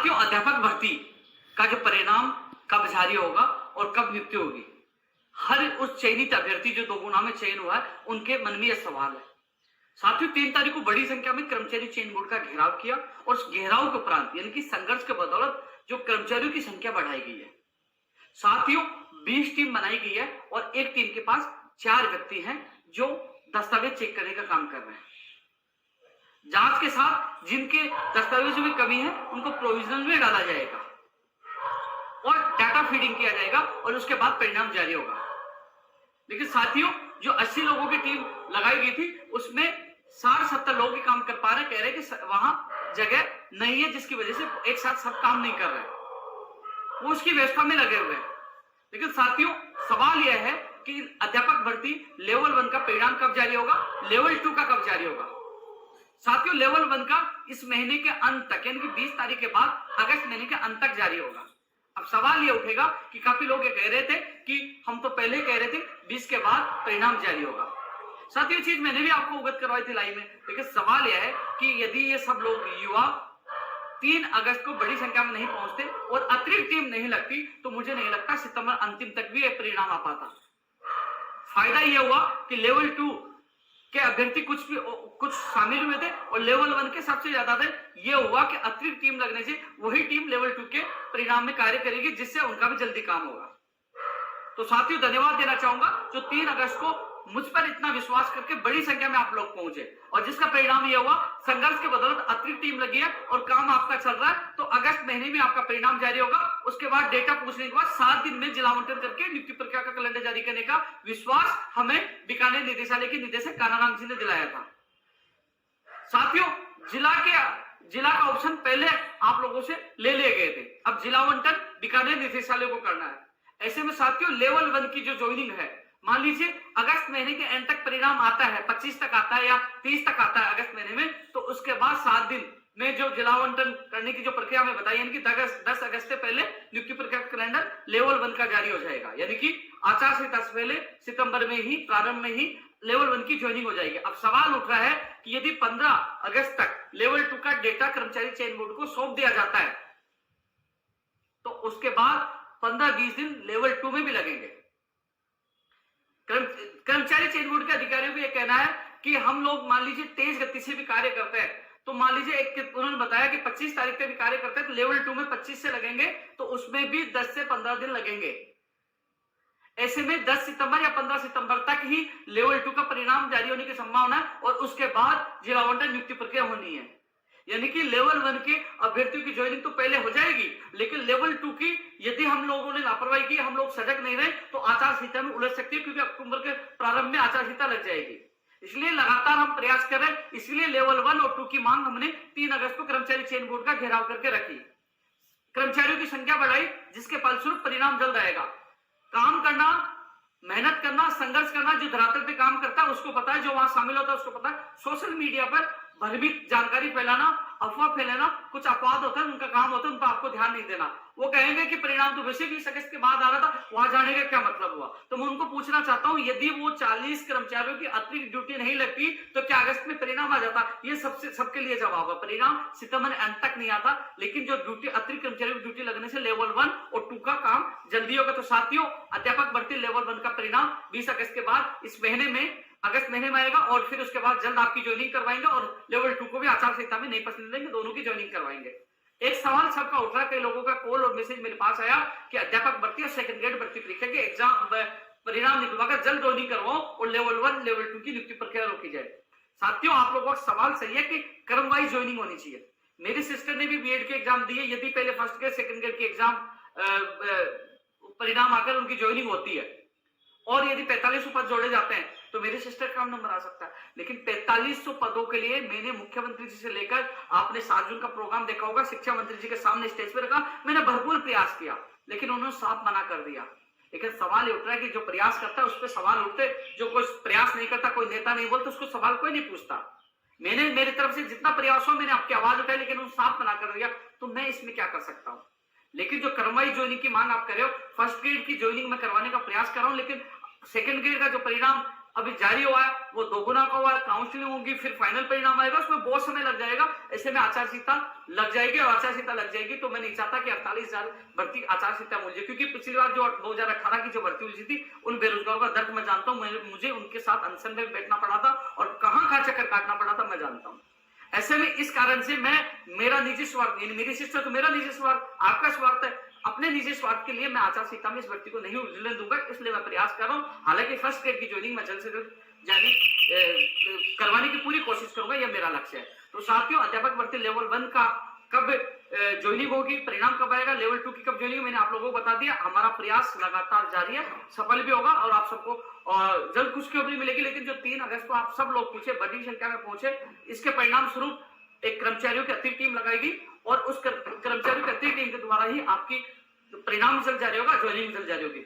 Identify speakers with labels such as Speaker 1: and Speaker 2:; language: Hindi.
Speaker 1: साथियों, अध्यापक भर्ती का जो परिणाम कब जारी होगा और कब नियुक्ति होगी, हर उस चयनित अभ्यर्थी जो 2 गुना में चयन हुआ है उनके मन में यह सवाल है। साथियों, 3 तारीख को बड़ी संख्या में कर्मचारी चयन बोर्ड का घेराव किया और उस घेराव के उपरांत यानी कि संघर्ष के बदौलत जो कर्मचारियों की संख्या बढ़ाई गई है। साथियों, 20 टीम बनाई गई है और एक टीम के पास 4 व्यक्ति हैं जो दस्तावेज चेक करने का काम कर रहे हैं। जांच के साथ जिनके दस्तावेजों में कमी है उनको प्रोविजनल में डाला जाएगा और डाटा फीडिंग किया जाएगा और उसके बाद परिणाम जारी होगा। लेकिन साथियों, जो 80 लोगों की टीम लगाई गई थी उसमें 60-70 लोग ही काम कर पा रहे, कह रहे कि वहां जगह नहीं है जिसकी वजह से एक साथ सब काम नहीं कर रहे, वो उसकी व्यवस्था में लगे हुए हैं। लेकिन साथियों, सवाल यह है कि अध्यापक भर्ती लेवल 1 का परिणाम कब जारी होगा, लेवल 2 का कब जारी होगा। साथियों, लेवल 1 का इस महीने के अंत तक यानी कि 20 तारीख के बाद अगस्त महीने के अंत तक जारी होगा। अब सवाल ये उठेगा कि काफी लोग ये कह रहे थे कि हम तो पहले कह रहे थे 20 के बाद परिणाम जारी होगा। साथियों, चीज मैंने भी आपको अवगत करवाई थी लाइव में, लेकिन सवाल यह है कि यदि ये सब लोग युवा 3 अगस्त को बड़ी संख्या में नहीं पहुंचते और अतिरिक्त टीम नहीं लगती तो मुझे नहीं लगता सितंबर अंतिम तक भी यह परिणाम आ पाता। फायदा यह हुआ कि लेवल 2 के अभ्यर्थी कुछ शामिल हुए थे और लेवल 1 के सबसे ज्यादा थे। यह हुआ कि अतिरिक्त टीम लगने से वही टीम लेवल 2 के परिणाम में कार्य करेगी, जिससे उनका भी जल्दी काम होगा। तो साथियों, धन्यवाद देना चाहूंगा जो 3 अगस्त को मुझ पर इतना विश्वास करके बड़ी संख्या में आप लोग पहुंचे और जिसका परिणाम यह हुआ संघर्ष के बदौलत अतिरिक्त टीम लगी है और काम आपका चल रहा है। तो अगस्त महीने में आपका परिणाम जारी होगा। उसके बाद डेटा पूछने के बाद 7 दिन में जिला आवंटन करके नियुक्ति प्रक्रिया का कैलेंडर जारी करने का विश्वास हमें बीकानेर निदेशालय के निदेशक कानाराम जी ने दिलाया था। साथियों, जिला का ऑप्शन पहले आप लोगों से ले लिए गए थे, अब जिला आवंटन बीकानेर निदेशालय को करना है। ऐसे में साथियों, लेवल 1 की जो ज्वाइनिंग है, मान लीजिए अगस्त महीने के एंड तक परिणाम आता है, 25 तक आता है या 30 तक आता है अगस्त महीने में, तो उसके बाद 7 दिन में जो जिला आवंटन करने की जो प्रक्रिया में बताई यानी कि 10 अगस्त से पहले नियुक्ति प्रक्रिया का कैलेंडर लेवल 1 का जारी हो जाएगा। यानी कि आचार संहिता से पहले सितंबर में ही प्रारंभ में ही लेवल 1 की ज्वाइनिंग हो जाएगी। अब सवाल उठ रहा है कि यदि 15 अगस्त तक लेवल 2 का डेटा कर्मचारी चयन बोर्ड को सौंप दिया जाता है तो उसके बाद 15-20 दिन लेवल 2 में भी लगेंगे। कर्मचारी चयन बोर्ड के अधिकारियों को यह कहना है कि हम लोग मान लीजिए तेज गति से भी कार्य करते हैं, तो मान लीजिए उन्होंने बताया कि 25 तारीख तक भी कार्य करते हैं तो लेवल 2 में 25 से लगेंगे, तो उसमें भी 10 से 15 दिन लगेंगे। ऐसे में 10 सितंबर या 15 सितंबर तक ही लेवल 2 का परिणाम जारी होने की संभावना है और उसके बाद जिला आवंटन नियुक्ति प्रक्रिया होनी है। यानी कि लेवल 1 के अभ्यर्थियों की ज्वाइनिंग तो पहले हो जाएगी, लेकिन लेवल 2 की यदि हम लोगों ने लापरवाही की, हम लोग सजग नहीं रहे तो आचार संहिता में उलझ सकती है, क्योंकि अक्टूबर के प्रारंभ में आचार संहिता लग जाएगी। इसलिए लगातार हम प्रयास कर रहे हैं। इसलिए लेवल 1 और 2 की मांग हमने 3 अगस्त को कर्मचारी चयन बोर्ड का घेराव करके रखी, कर्मचारियों की संख्या बढ़ाई, जिसके फलस्वरूप परिणाम जल्द आएगा। काम करना, मेहनत करना, संघर्ष करना, जो धरातल पे काम करता है उसको पता है, जो वहां शामिल होता है उसको पता है। सोशल मीडिया पर भ्रमित जानकारी फैलाना, अफवाह फैलाना, कुछ अपवाद होता है, उनका काम होता है, उन पर आपको ध्यान नहीं देना। वो कहेंगे कि परिणाम तो वैसे भी 20 अगस्त के बाद आ रहा था, वहां जाने का क्या मतलब हुआ। तो मैं उनको पूछना चाहता हूं, यदि वो 40 कर्मचारियों की अतिरिक्त ड्यूटी नहीं लगती तो क्या अगस्त में परिणाम आ जाता? ये सबके लिए जवाब है। परिणाम सितंबर अंत तक नहीं आता, लेकिन जो ड्यूटी अतिरिक्त कर्मचारियों की ड्यूटी लगने से लेवल 1 और 2 का काम जल्दी होगा। तो साथियों, अध्यापक भर्ती लेवल 1 का परिणाम 20 अगस्त के बाद इस महीने में अगस्त महीने में आएगा और फिर उसके बाद जल्द आपकी ज्वाइनिंग करवाएंगे और लेवल 2 को भी आचार संहिता में नहीं पसंद देंगे, दोनों की ज्वाइनिंग करवाएंगे। एक सवाल सबका उठ रहा है, कई लोगों का कॉल और मैसेज मेरे पास आया कि अध्यापक भर्ती और सेकंड ग्रेड भर्ती परीक्षा के एग्जाम परिणाम निकलवाकर जल्द ज्वाइनिंग करवाओ और लेवल 1 लेवल 2 की नियुक्ति प्रक्रिया रोकी जाए। साथियों, आप लोगों का सवाल सही है कि क्रम वाइज ज्वाइनिंग होनी चाहिए। मेरी सिस्टर ने भी बीएड के एग्जाम दिए, यदि पहले फर्स्ट ग्रेड सेकंड ग्रेड के एग्जाम परिणाम आकर उनकी ज्वाइनिंग होती है और यदि 4500 पद जोड़े जाते हैं तो मेरे सिस्टर का नंबर आ सकता है। लेकिन 4500 पदों के लिए मैंने मुख्यमंत्री जी से लेकर, आपने 7 जून का प्रोग्राम देखा होगा, शिक्षा मंत्री जी के सामने स्टेज पर रखा, मैंने भरपूर प्रयास किया, लेकिन उन्होंने साफ मना कर दिया। लेकिन सवाल उठ रहा है कि जो प्रयास करता है उस पर सवाल उठते, जो कोई प्रयास नहीं करता, कोई नेता नहीं बोलता, उसको सवाल कोई नहीं पूछता। मैंने मेरी तरफ से जितना प्रयास हो मैंने आपकी आवाज उठाई, लेकिन उन्होंने साफ मना कर दिया, तो मैं इसमें क्या कर सकता हूं। लेकिन जो क्रमवाइज ज्वाइनिंग की मांग आप कर रहे हो, फर्स्ट ग्रेड की ज्वाइनिंग में करवाने का प्रयास कर रहा हूं, लेकिन सेकंड ग्रेड का जो परिणाम अभी जारी हुआ है, वो दोगुना का हुआ है, काउंसलिंग होगी, फिर फाइनल परिणाम आएगा, उसमें बहुत समय लग जाएगा। ऐसे में आचार संहिता लग जाएगी, और आचार संहिता लग जाएगी तो मैं नहीं चाहता कि 48,000 भर्ती आचार संहिता मुझे, क्योंकि पिछली बार जो 2018 की जो भर्ती हुई थी, उन बेरोजगारों का दर्द मैं जानता हूं, मुझे उनके साथ अनशन में बैठना पड़ा था और कहां चक्कर काटना पड़ा था मैं जानता हूं। ऐसे में इस कारण से मेरा निजी स्वार्थ, मेरी शिष्ट तो मेरा निजी स्वार्थ, आपका स्वार्थ है, अपने निजी स्वार्थ के लिए मैं आचार संहिता में इस व्यक्ति को नहीं उलझने दूंगा, इसलिए मैं प्रयास कर रहा हूं। हालांकि फर्स्ट ग्रेड की ज्वाइनिंग मैं जल्द से जल्द जारी करवाने की पूरी कोशिश करूंगा, यह मेरा लक्ष्य है। तो साथियों, अध्यापक भर्ती लेवल 1 का कब ज्वाइनिंग होगी, परिणाम कब आएगा, लेवल 2 की कब ज्वाइनिंग, मैंने आप लोगों को बता दिया। हमारा प्रयास लगातार जारी है, सफल भी होगा और आप सबको जल्द खुशखबरी मिलेगी। लेकिन जो 3 अगस्त को आप सब लोग पूछे, बड़ी संख्या में पहुंचे, इसके परिणाम स्वरूप एक कर्मचारियों की अतिरिक्त टीम लगाएगी और उस कर्मचारियों की अतिरिक्त टीम के द्वारा ही आपकी परिणाम जल्द जारी होगा, ज्वाइनिंग जल्द जारी होगी।